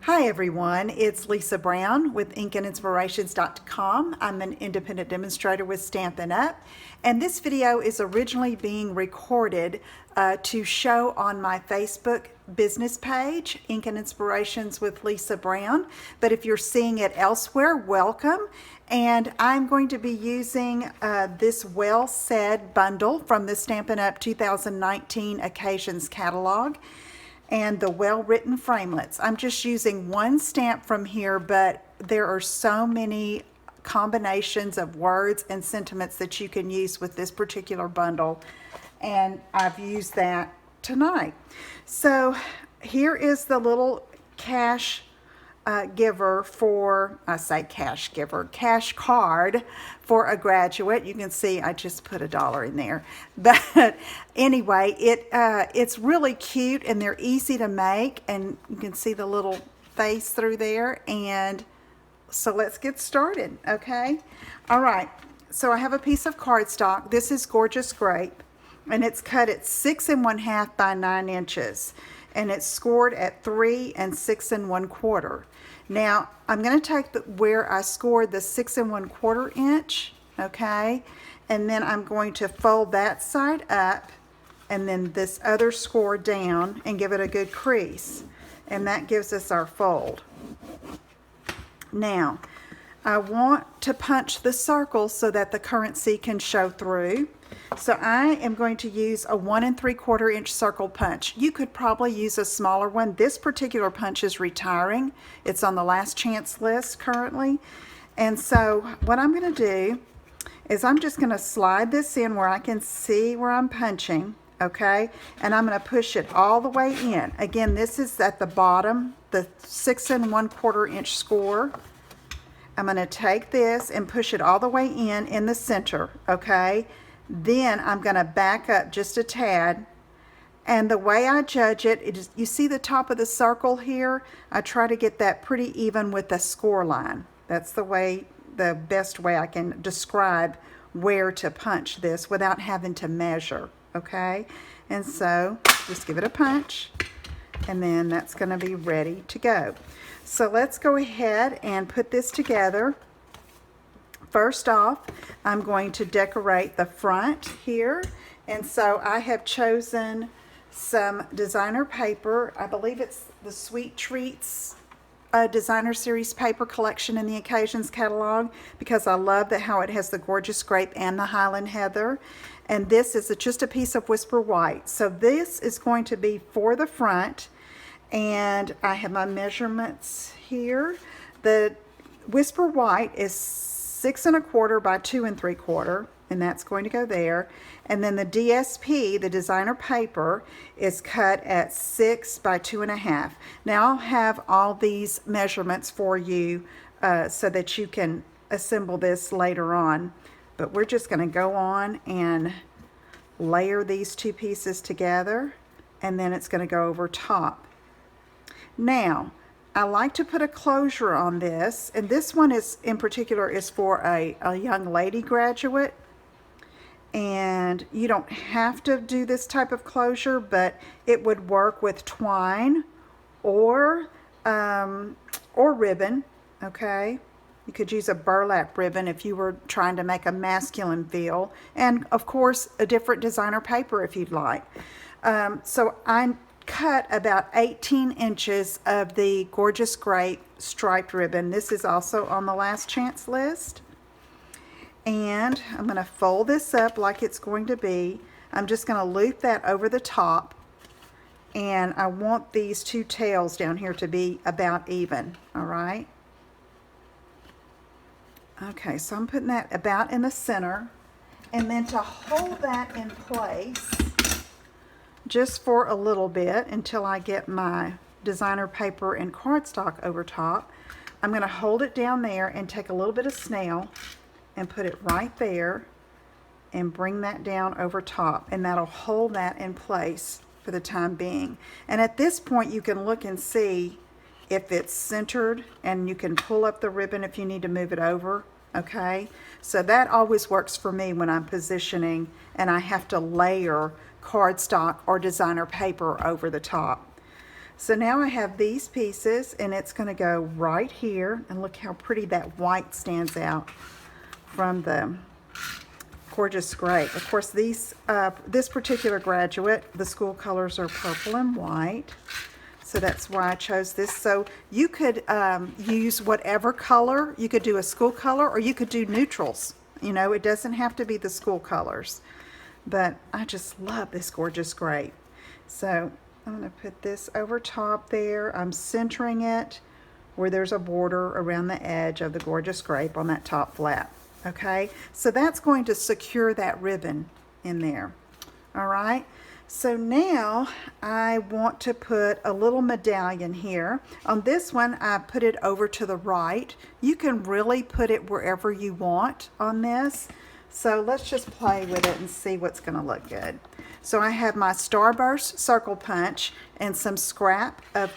Hi everyone, it's Lisa Brown with InkandInspirations.com. I'm an independent demonstrator with Stampin' Up! And this video is originally being recorded to show on my Facebook business page, Ink and Inspirations with Lisa Brown. But if you're seeing it elsewhere, welcome. And I'm going to be using this Well Said bundle from the Stampin' Up! 2019 Occasions catalog and the well-written framelits. I'm just using one stamp from here, but there are so many combinations of words and sentiments that you can use with this particular bundle, and I've used that tonight. So here is the little cash giver for, I say cash giver, cash card for a graduate. You can see I just put $1 in there. But anyway, it's really cute and they're easy to make, and you can see the little face through there. And so let's get started, okay? All right, so I have a piece of cardstock. This is Gorgeous Grape, and it's cut at 6 1/2 by 9 inches. And it's scored at 3 6 1/4. Now I'm going to take where I scored the 6 1/4 inch, okay, and then I'm going to fold that side up and then this other score down and give it a good crease, and that gives us our fold. Now I want to punch the circle so that the currency can show through. So I am going to use a 1 3/4 inch circle punch. You could probably use a smaller one. This particular punch is retiring. It's on the last chance list currently. And so what I'm going to do is I'm just going to slide this in where I can see where I'm punching, okay? And I'm going to push it all the way in. Again, this is at the bottom, the 6 1/4 inch score. I'm going to take this and push it all the way in the center, okay? Then I'm going to back up just a tad, and the way I judge it is, you see the top of the circle here? I try to get that pretty even with the score line. That's the best way I can describe where to punch this without having to measure, okay? And so just give it a punch, and then that's going to be ready to go. So let's go ahead and put this together. First off, I'm going to decorate the front here, and so I have chosen some designer paper. I believe it's the Sweet Treats designer series paper collection in the Occasions catalog, because I love how it has the Gorgeous Grape and the Highland Heather. And this is just a piece of Whisper White. So this is going to be for the front, and I have my measurements here. The Whisper White is 6 1/4 by 2 3/4, and that's going to go there. And then the DSP, the designer paper, is cut at 6 by 2 1/2. Now I'll have all these measurements for you so that you can assemble this later on. But we're just going to go on and layer these two pieces together, and then it's going to go over top. Now, I like to put a closure on this, and this one is in particular is for a young lady graduate, and you don't have to do this type of closure, but it would work with twine or ribbon, okay? You could use a burlap ribbon if you were trying to make a masculine feel, and of course a different designer paper if you'd like. So I'm cut about 18 inches of the Gorgeous Grape striped ribbon. This is also on the last chance list. And I'm going to fold this up like it's going to be. I'm just going to loop that over the top, and I want these two tails down here to be about even, all right? Okay, so I'm putting that about in the center, and then to hold that in place just for a little bit until I get my designer paper and cardstock over top, I'm going to hold it down there and take a little bit of snail and put it right there and bring that down over top, and that'll hold that in place for the time being. And at this point you can look and see if it's centered, and you can pull up the ribbon if you need to move it over, okay? So that always works for me when I'm positioning and I have to layer cardstock or designer paper over the top. So now I have these pieces, and it's going to go right here, and look how pretty that white stands out from the gorgeous grape. Of course, this particular graduate, the school colors are purple and white, so that's why I chose this. So you could use whatever color. You could do a school color, or you could do neutrals. You know, it doesn't have to be the school colors, but I just love this gorgeous grape. So I'm going to put this over top there. I'm centering it where there's a border around the edge of the gorgeous grape on that top flap. Okay, so that's going to secure that ribbon in there. All right, so now I want to put a little medallion here. On this one, I put it over to the right. You can really put it wherever you want on this. So let's just play with it and see what's going to look good. So I have my Starburst circle punch and some scrap of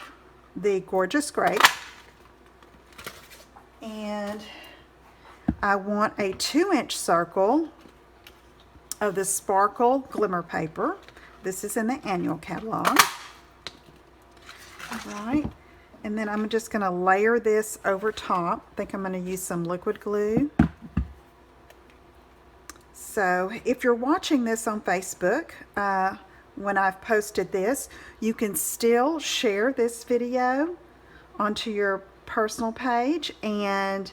the gorgeous grape. And I want a 2-inch circle of the Sparkle Glimmer paper. This is in the annual catalog. All right. And then I'm just going to layer this over top. I think I'm going to use some liquid glue. So if you're watching this on Facebook, when I've posted this, you can still share this video onto your personal page, and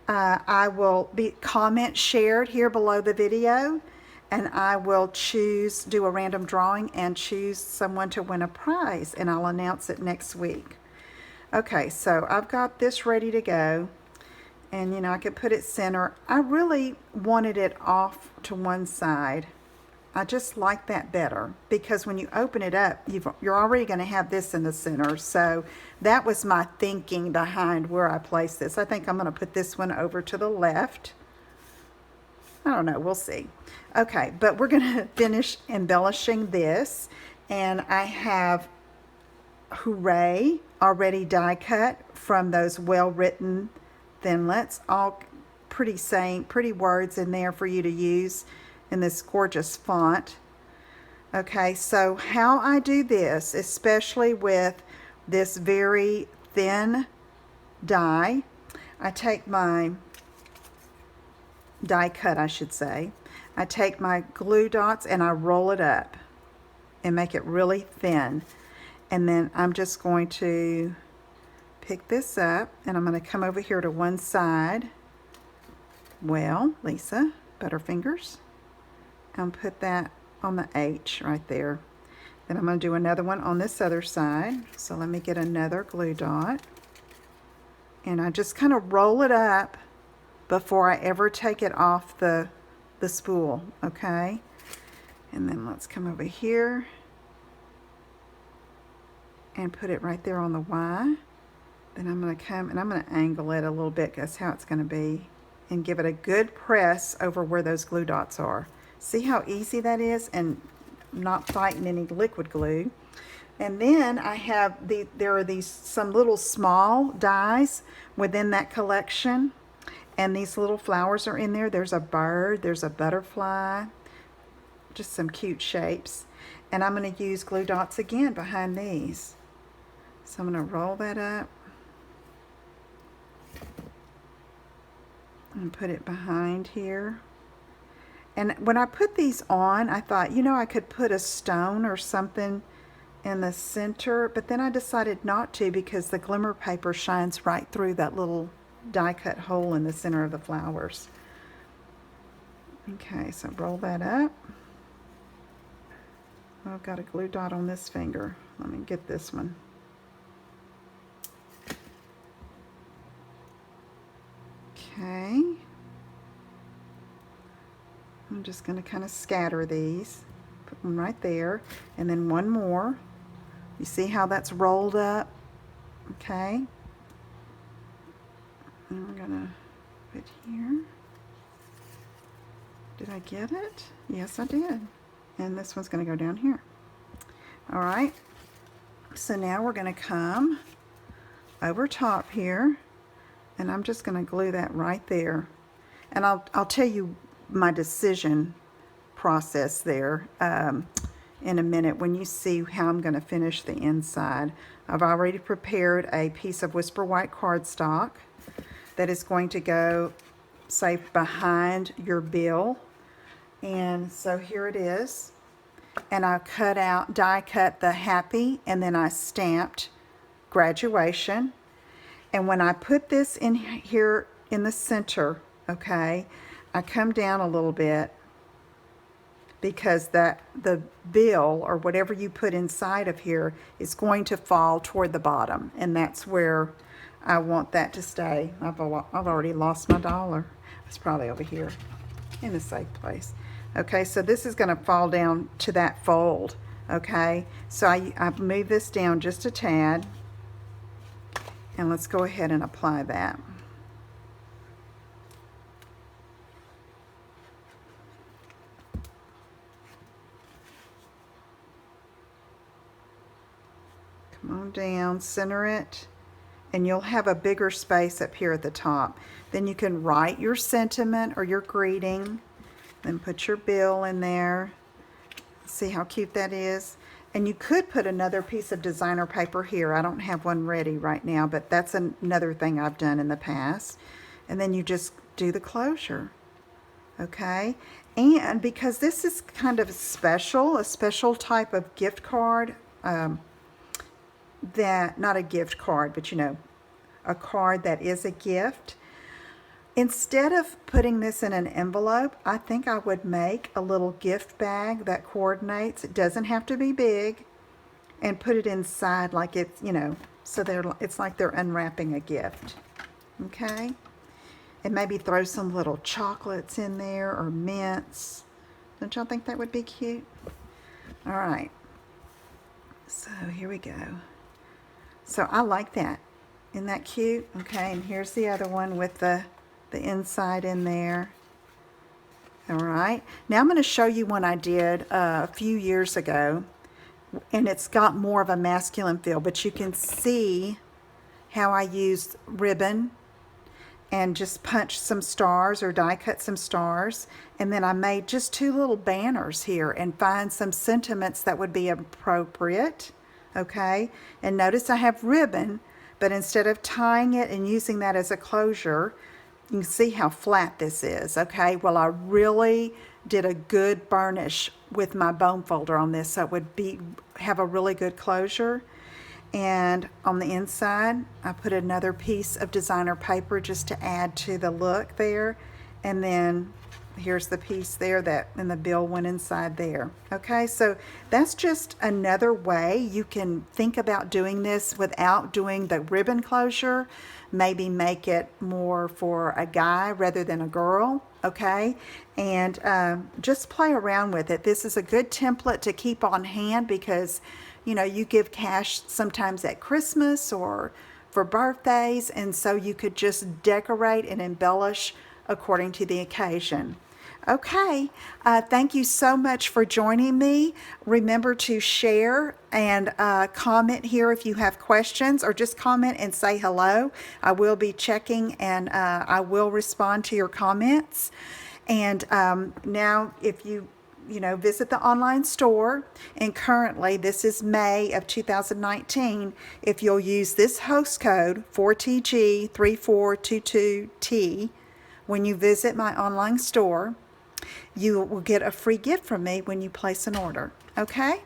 I will comment shared here below the video, and I will do a random drawing and choose someone to win a prize, and I'll announce it next week. Okay, so I've got this ready to go. And you know, I could put it center. I really wanted it off to one side. I just like that better, because when you open it up, you're already going to have this in the center. So that was my thinking behind where I placed this. I think I'm going to put this one over to the left. I don't know, we'll see. Okay, but we're going to finish embellishing this, and I have Hooray already die cut from those well-written thinlets, all pretty words in there for you to use in this gorgeous font. Okay, so how I do this, especially with this very thin die, I take my die cut, I should say. I take my glue dots and I roll it up and make it really thin. And then I'm just going to pick this up, and I'm going to come over here to one side. Well, Lisa, Butterfingers, and put that on the H right there. Then I'm going to do another one on this other side. So let me get another glue dot, and I just kind of roll it up before I ever take it off the spool. Okay, and then let's come over here and put it right there on the Y. Then I'm going to come and I'm going to angle it a little bit. That's how it's going to be. And give it a good press over where those glue dots are. See how easy that is, and not fighting any liquid glue. And then I have there are some little small dies within that collection. And these little flowers are in there. There's a bird, there's a butterfly, just some cute shapes. And I'm going to use glue dots again behind these. So I'm going to roll that up and put it behind here. And when I put these on, I thought, you know, I could put a stone or something in the center, but then I decided not to, because the glimmer paper shines right through that little die cut hole in the center of the flowers. Okay, so roll that up. Oh, I've got a glue dot on this finger. Let me get this one. Okay. I'm just going to kind of scatter these. Put one right there. And then one more. You see how that's rolled up? Okay. And we're going to put here. Did I get it? Yes, I did. And this one's going to go down here. All right. So now we're going to come over top here, and I'm just going to glue that right there. And I'll tell you my decision process there in in a minute when you see how I'm going to finish the inside. I've already prepared a piece of Whisper White cardstock that is going to go, say, behind your bill. And so here it is. And I die cut the happy, and then I stamped graduation. And when I put this in here in the center, okay, I come down a little bit because the bill or whatever you put inside of here is going to fall toward the bottom, and that's where I want that to stay. I've already lost my dollar. It's probably over here in a safe place. Okay, so this is going to fall down to that fold. Okay, so I move this down just a tad, and let's go ahead and apply that. Come on down, center it, and you'll have a bigger space up here at the top. Then you can write your sentiment or your greeting, then put your bill in there. See how cute that is? And you could put another piece of designer paper here. I don't have one ready right now, but that's another thing I've done in the past. And then you just do the closure. Okay? And because this is kind of a special type of gift card, not a gift card, but you know, a card that is a gift. Instead of putting this in an envelope, I think I would make a little gift bag that coordinates. It doesn't have to be big, and put it inside like it's, you know, so it's like they're unwrapping a gift. Okay? And maybe throw some little chocolates in there or mints. Don't y'all think that would be cute? All right. So here we go. So I like that. Isn't that cute? Okay, and here's the other one with the inside in there. All right, now I'm going to show you one I did a few years ago, and it's got more of a masculine feel, but you can see how I used ribbon and just punched some stars or die cut some stars, and then I made just two little banners here and find some sentiments that would be appropriate. Okay, and notice I have ribbon, but instead of tying it and using that as a closure, you can see how flat this is. Okay, well, I really did a good burnish with my bone folder on this, so it would have a really good closure. And on the inside, I put another piece of designer paper just to add to the look there. And then here's the piece there and the bill went inside there. Okay, so that's just another way you can think about doing this without doing the ribbon closure. Maybe make it more for a guy rather than a girl. Okay, and just play around with it. This is a good template to keep on hand because, you know, you give cash sometimes at Christmas or for birthdays, and so you could just decorate and embellish according to the occasion. Okay, thank you so much for joining me. Remember to share and comment here if you have questions, or just comment and say hello. I will be checking, and I will respond to your comments. And now if you visit the online store, and currently this is May of 2019, if you'll use this host code 4TG3422T when you visit my online store, you will get a free gift from me when you place an order. Okay?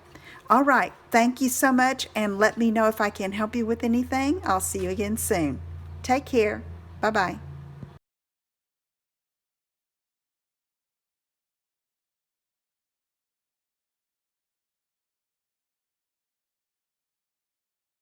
All right. Thank you so much, and let me know if I can help you with anything. I'll see you again soon. Take care. Bye-bye.